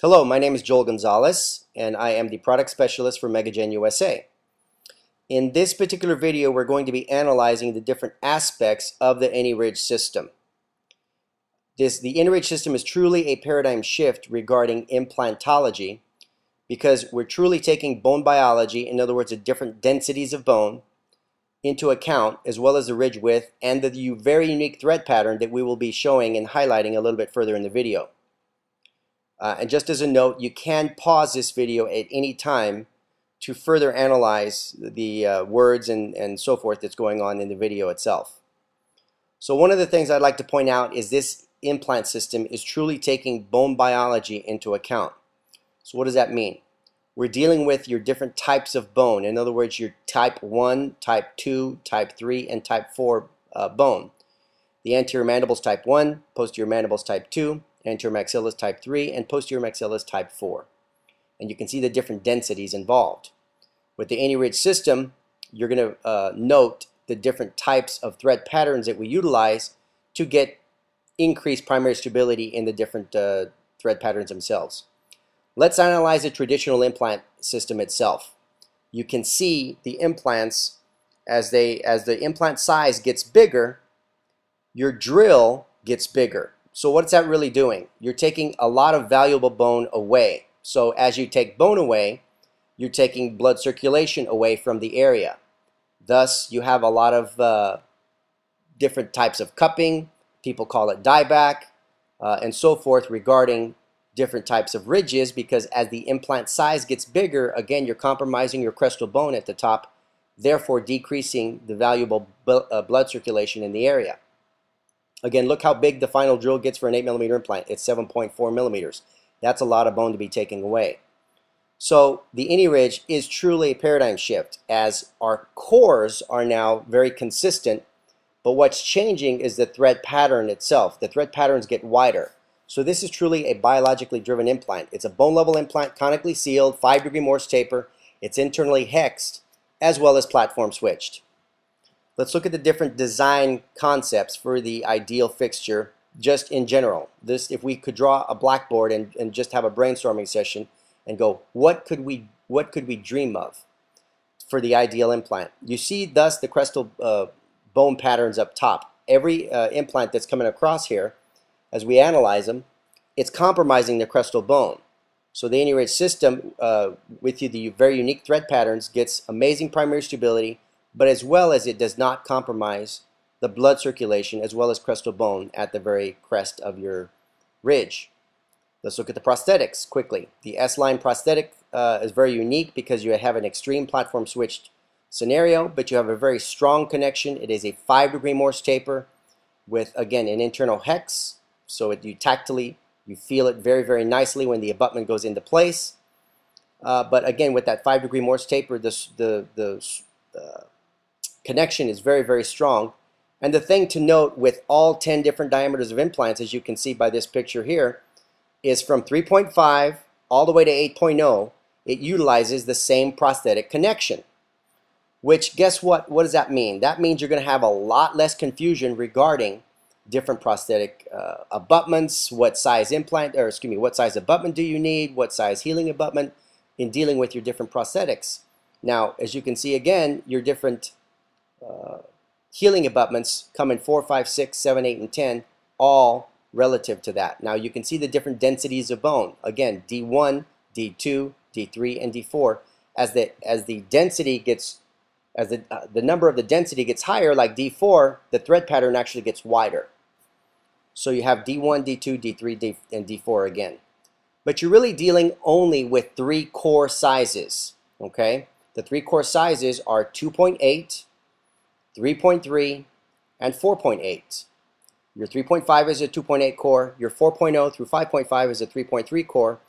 Hello, my name is Joel Gonzalez, and I am the product specialist for MegaGen USA. In this particular video, we're going to be analyzing the different aspects of the AnyRidge system. The AnyRidge system is truly a paradigm shift regarding implantology because we're truly taking bone biology, in other words, the different densities of bone, into account, as well as the ridge width and the very unique thread pattern that we will be showing and highlighting a little bit further in the video. And just as a note, you can pause this video at any time to further analyze the words and so forth that's going on in the video itself. So one of the things I'd like to point out is this implant system is truly taking bone biology into account. So what does that mean? We're dealing with your different types of bone. In other words, your type 1, type 2, type 3, and type 4 bone. The anterior mandible is type 1, posterior mandible is type 2, anterior maxilla is type 3, and posterior maxilla is type 4. And you can see the different densities involved. With the AnyRidge system, you're going to note the different types of thread patterns that we utilize to get increased primary stability in the different thread patterns themselves. Let's analyze the traditional implant system itself. You can see the implants as the implant size gets bigger, your drill gets bigger. So what's that really doing? You're taking a lot of valuable bone away. So as you take bone away, you're taking blood circulation away from the area. Thus, you have a lot of different types of cupping. People call it dieback and so forth regarding different types of ridges, because as the implant size gets bigger, again, you're compromising your crestal bone at the top, therefore decreasing the valuable blood circulation in the area. Again, look how big the final drill gets for an 8mm implant. It's 7.4 millimeters. That's a lot of bone to be taken away. So the AnyRidge is truly a paradigm shift, as our cores are now very consistent, but what's changing is the thread pattern itself. The thread patterns get wider. So this is truly a biologically driven implant. It's a bone level implant, conically sealed, 5-degree Morse taper. It's internally hexed as well as platform switched. Let's look at the different design concepts for the ideal fixture just in general. If we could draw a blackboard and just have a brainstorming session and go, what could we dream of for the ideal implant? You see thus the crestal bone patterns up top. Every implant that's coming across here, as we analyze them, it's compromising the crestal bone. So the AnyRidge system, with the very unique thread patterns, gets amazing primary stability, but as well as it does not compromise the blood circulation as well as crestal bone at the very crest of your ridge. Let's look at the prosthetics quickly. The S-line prosthetic is very unique because you have an extreme platform switched scenario, but you have a very strong connection. It is a 5-degree Morse taper with, again, an internal hex. So you tactily, you feel it very, very nicely when the abutment goes into place. But again, with that 5-degree Morse taper, the connection is very, very strong. And the thing to note with all 10 different diameters of implants, as you can see by this picture here, is from 3.5 all the way to 8.0, it utilizes the same prosthetic connection. Which, guess what? What does that mean? That means you're going to have a lot less confusion regarding different prosthetic abutments, what size implant, or excuse me, what size abutment do you need, what size healing abutment in dealing with your different prosthetics. Now, as you can see again, your different healing abutments come in 4, 5, 6, 7, 8, and 10, all relative to that. Now you can see the different densities of bone. Again, D1, D2, D3, and D4. As the density gets, as the number of the density gets higher, like D4, the thread pattern actually gets wider. So you have D1, D2, D3, and D4 again. But you're really dealing only with 3 core sizes. Okay, the 3 core sizes are 2.8, 3.3, and 4.8. Your 3.5 is a 2.8 core, your 4.0 through 5.5 is a 3.3 core,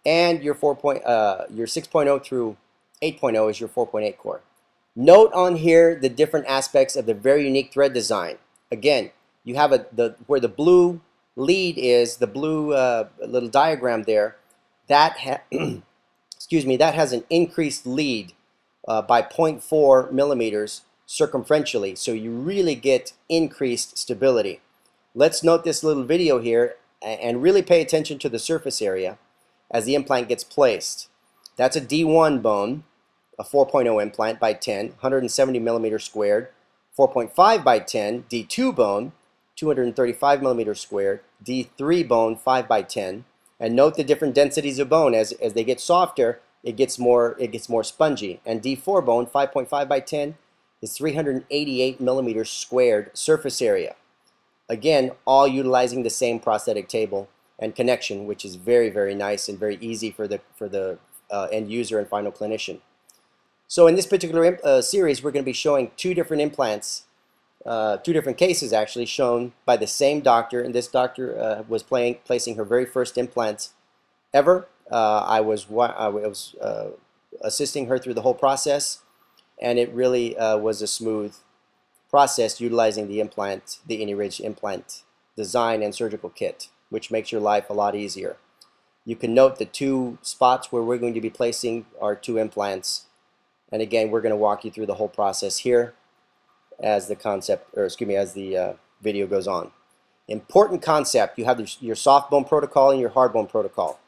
and your 6.0 through 8.0 is your 4.8 core. Note on here the different aspects of the very unique thread design. Again, you have where the blue lead is, the blue little diagram there, that excuse me, that has an increased lead by 0.4 millimeters circumferentially, so you really get increased stability. Let's note this little video here and really pay attention to the surface area. as the implant gets placed. That's a D1 bone, a 4.0 implant by 10, 170 millimeters squared. 4.5 by 10, D2 bone, 235 millimeters squared. D3 bone, 5 by 10. And note the different densities of bone. As they get softer, it gets more spongy. And D4 bone, 5.5 by 10, is 388 millimeters squared surface area. Again, all utilizing the same prosthetic table and connection, which is very, very nice and very easy for the end user and final clinician. So in this particular series, we're going to be showing two different implants, two different cases actually, shown by the same doctor. And this doctor was placing her very first implants ever. I was assisting her through the whole process, and it really was a smooth process utilizing the implant, the AnyRidge implant design and surgical kit, which makes your life a lot easier. You can note the two spots where we're going to be placing our two implants. And again, we're going to walk you through the whole process here as the video goes on. Important concept: you have your soft bone protocol and your hard bone protocol.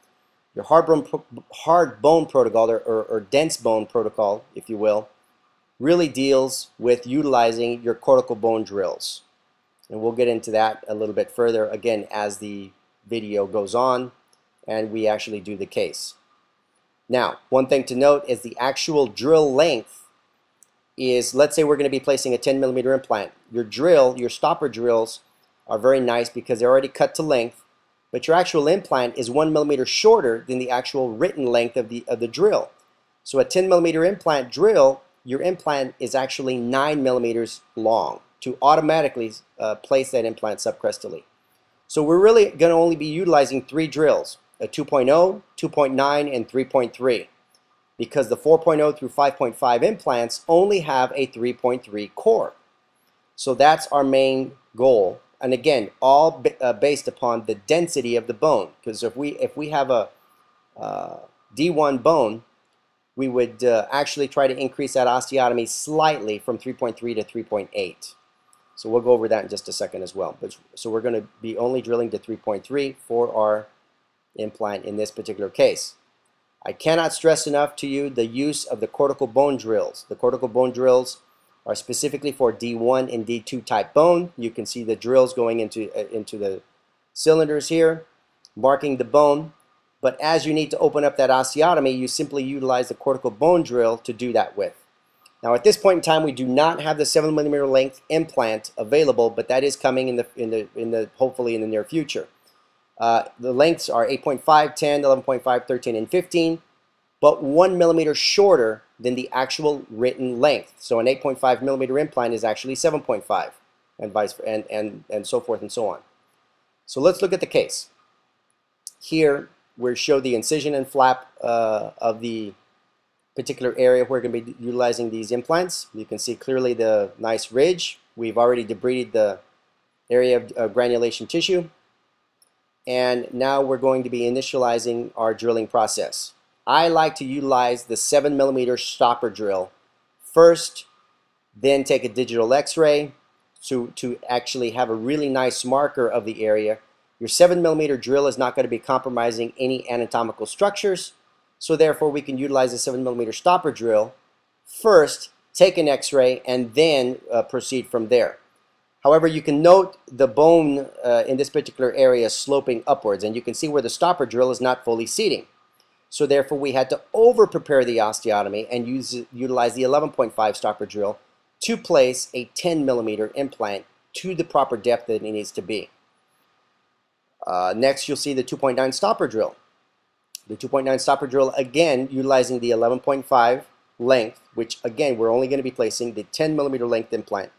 Your hard bone protocol, or dense bone protocol, if you will, really deals with utilizing your cortical bone drills. And we'll get into that a little bit further, again, as the video goes on and we actually do the case. Now, one thing to note is the actual drill length is, let's say we're going to be placing a 10 millimeter implant. Your stopper drills are very nice because they're already cut to length, but your actual implant is 1 millimeter shorter than the actual written length of the drill. So a 10 millimeter implant drill, your implant is actually 9 millimeters long to automatically place that implant subcrestally. So we're really going to only be utilizing 3 drills: a 2.0, 2.9, and 3.3, because the 4.0 through 5.5 implants only have a 3.3 core. So that's our main goal, and again, all based upon the density of the bone, because if we have a D1 bone, we would actually try to increase that osteotomy slightly from 3.3 to 3.8. So we'll go over that in just a second as well. So we're going to be only drilling to 3.3 for our implant in this particular case. I cannot stress enough to you the use of the cortical bone drills. The cortical bone drills are specifically for D1 and D2 type bone. You can see the drills going into the cylinders here, marking the bone. But as you need to open up that osteotomy, you simply utilize the cortical bone drill to do that with. Now, at this point in time, we do not have the 7 millimeter length implant available, but that is coming hopefully in the near future. The lengths are 8.5, 10, 11.5, 13, and 15, but 1 millimeter shorter than the actual written length. So an 8.5 millimeter implant is actually 7.5, and so forth and so on. So let's look at the case. Here we show the incision and flap of the particular area where we're going to be utilizing these implants. You can see clearly the nice ridge. We've already debrided the area of granulation tissue. And now we're going to be initializing our drilling process. I like to utilize the 7 millimeter stopper drill first, then take a digital x-ray to actually have a really nice marker of the area. Your 7 millimeter drill is not going to be compromising any anatomical structures, so therefore we can utilize a 7 millimeter stopper drill first, take an x-ray, and then proceed from there. However, you can note the bone in this particular area sloping upwards, and you can see where the stopper drill is not fully seating. So therefore we had to over prepare the osteotomy and utilize the 11.5 stopper drill to place a 10 millimeter implant to the proper depth that it needs to be. Next, you'll see the 2.9 stopper drill. The 2.9 stopper drill, again, utilizing the 11.5 length, which again, we're only going to be placing the 10 millimeter length implant.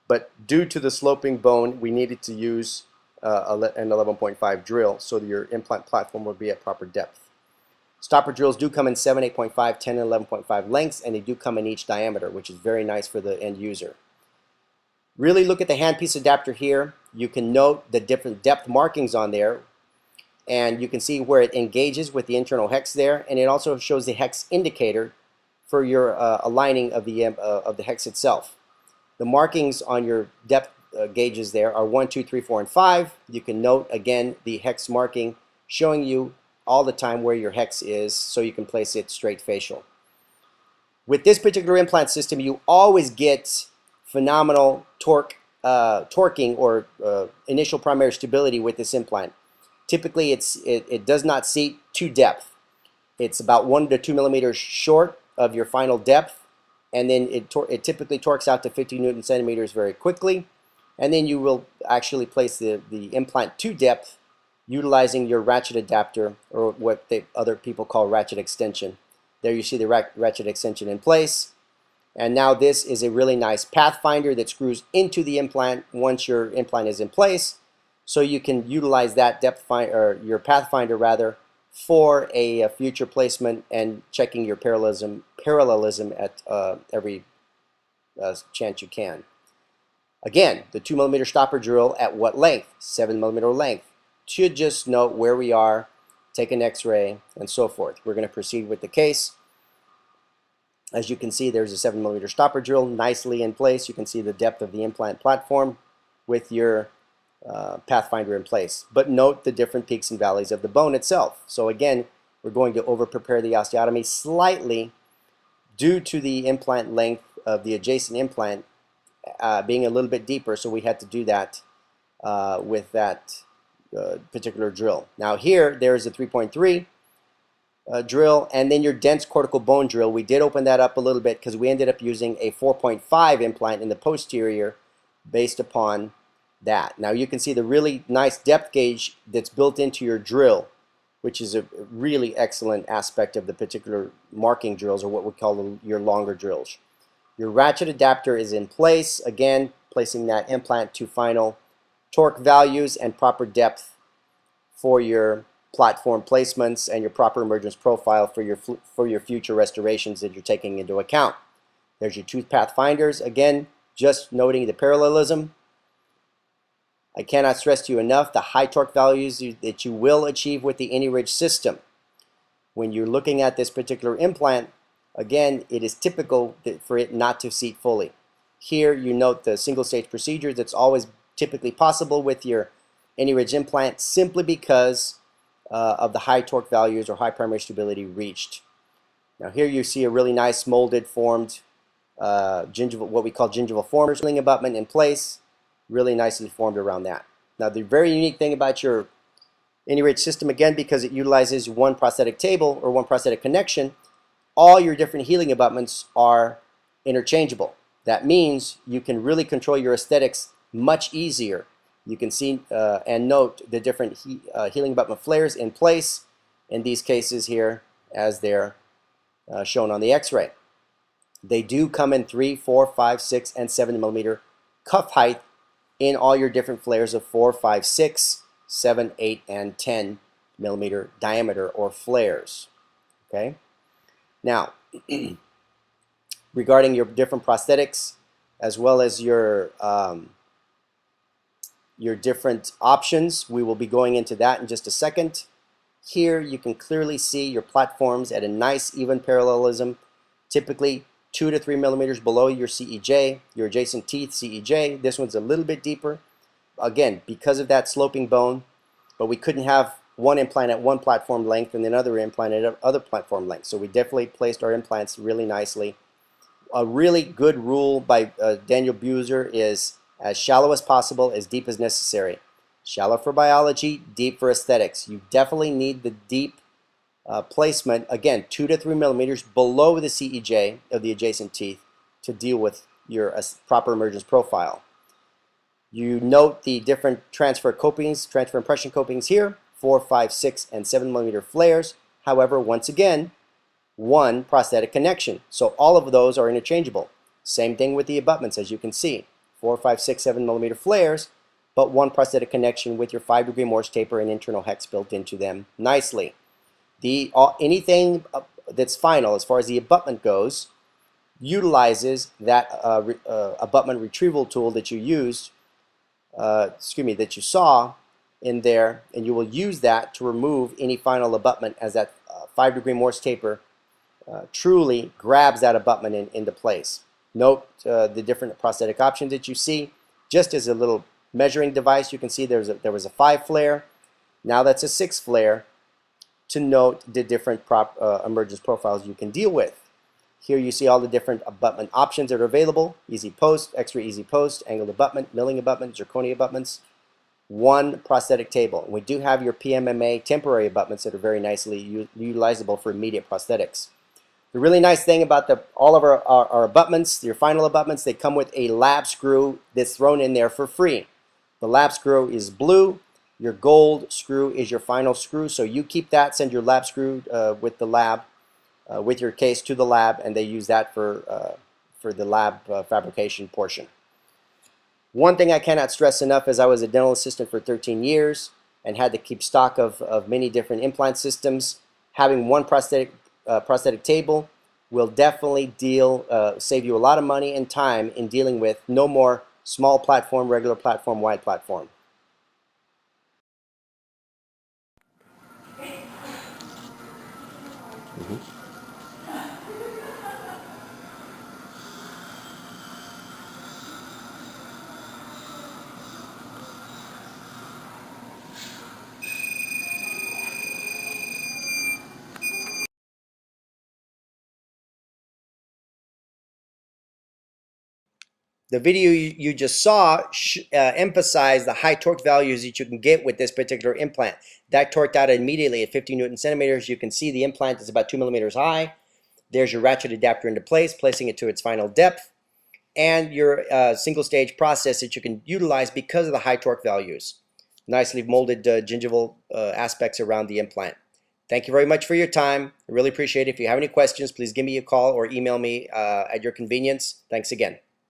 But due to the sloping bone, we needed to use an 11.5 drill so that your implant platform will be at proper depth. Stopper drills do come in 7, 8.5, 10, and 11.5 lengths, and they do come in each diameter, which is very nice for the end user. Really look at the handpiece adapter here. You can note the different depth markings on there, and you can see where it engages with the internal hex there, and it also shows the hex indicator for your aligning of the hex itself. The markings on your depth gauges there are 1, 2, 3, 4, and 5. You can note again the hex marking showing you all the time where your hex is so you can place it straight facial. With this particular implant system, you always get phenomenal torquing or initial primary stability with this implant. Typically, it does not seat to depth. It's about 1 to 2 millimeters short of your final depth, and then it typically torques out to 50 Newton centimeters very quickly, and then you will actually place the implant to depth utilizing your ratchet adapter, or what other people call ratchet extension. There you see the ratchet extension in place. And now this is a really nice pathfinder that screws into the implant once your implant is in place. So you can utilize that your pathfinder rather, for a future placement and checking your parallelism at every chance you can. Again, the 2 millimeter stopper drill at what length? 7 millimeter length. Should just note where we are, take an x-ray, and so forth. We're going to proceed with the case. As you can see, there's a 7 millimeter stopper drill nicely in place. You can see the depth of the implant platform with your pathfinder in place. But note the different peaks and valleys of the bone itself. So again, we're going to over prepare the osteotomy slightly due to the implant length of the adjacent implant being a little bit deeper, so we had to do that with that particular drill. Now here, there's a 3.3 drill, and then your dense cortical bone drill. We did open that up a little bit because we ended up using a 4.5 implant in the posterior based upon that. Now you can see the really nice depth gauge that's built into your drill, which is a really excellent aspect of the particular marking drills, or what we call your longer drills. Your ratchet adapter is in place, again placing that implant to final torque values and proper depth for your platform placements and your proper emergence profile for your future restorations that you're taking into account. There's your tooth pathfinders, again just noting the parallelism. I cannot stress to you enough the high torque values that you will achieve with the AnyRidge system. When you're looking at this particular implant, again, it is typical for it not to seat fully. Here you note the single stage procedure that's always typically possible with your AnyRidge implant, simply because of the high torque values or high primary stability reached. Now here you see a really nice molded formed gingival, what we call gingival formers, abutment in place, really nicely formed around that. Now the very unique thing about your AnyRidge system, again, because it utilizes one prosthetic table or one prosthetic connection, all your different healing abutments are interchangeable. That means you can really control your aesthetics much easier. You can see and note the different healing abutment flares in place in these cases here as they're shown on the x-ray. They do come in 3, 4, 5, 6, and 7 millimeter cuff height in all your different flares of 4, 5, 6, 7, 8, and 10 millimeter diameter or flares. Okay. Now, regarding your different prosthetics, as well as your different options, we will be going into that in just a second. Here you can clearly see your platforms at a nice even parallelism, typically 2 to 3 millimeters below your CEJ, your adjacent teeth CEJ. This one's a little bit deeper, again, because of that sloping bone, but we couldn't have one implant at one platform length and then another implant at other platform length. So we definitely placed our implants really nicely. A really good rule by Daniel Buser is as shallow as possible, as deep as necessary. Shallow for biology, deep for aesthetics. You definitely need the deep placement, again, 2 to 3 millimeters below the CEJ of the adjacent teeth to deal with your proper emergence profile. You note the different transfer copings, transfer impression copings here, 4, 5, 6, and 7 millimeter flares. However, once again, one prosthetic connection. So all of those are interchangeable. Same thing with the abutments, as you can see. 4, 5, 6, 7 millimeter flares, but one prosthetic connection with your 5-degree Morse taper and internal hex built into them nicely. Anything that's final as far as the abutment goes utilizes that abutment retrieval tool that you used, that you saw in there, and you will use that to remove any final abutment as that 5-degree Morse taper truly grabs that abutment into place. Note the different prosthetic options that you see. Just as a little measuring device, you can see there was a 5 flare. Now that's a 6 flare to note the different emergence profiles you can deal with. Here you see all the different abutment options that are available: easy post, extra easy post, angled abutment, milling abutment, zirconia abutments, one prosthetic table. We do have your PMMA temporary abutments that are very nicely utilizable for immediate prosthetics. The really nice thing about all of our abutments, your final abutments, they come with a lab screw that's thrown in there for free. The lab screw is blue. Your gold screw is your final screw, so you keep that, send your lab screw with the lab, with your case to the lab, and they use that for the lab fabrication portion. One thing I cannot stress enough is I was a dental assistant for 13 years and had to keep stock of many different implant systems. Having one prosthetic table will definitely save you a lot of money and time in dealing with no more small platform, regular platform, wide platform. The video you just saw emphasized the high torque values that you can get with this particular implant. That torqued out immediately at 50 Newton centimeters. You can see the implant is about 2 millimeters high. There's your ratchet adapter into place, placing it to its final depth, and your single stage process that you can utilize because of the high torque values. Nicely molded gingival aspects around the implant. Thank you very much for your time. I really appreciate it. If you have any questions, please give me a call or email me at your convenience. Thanks again.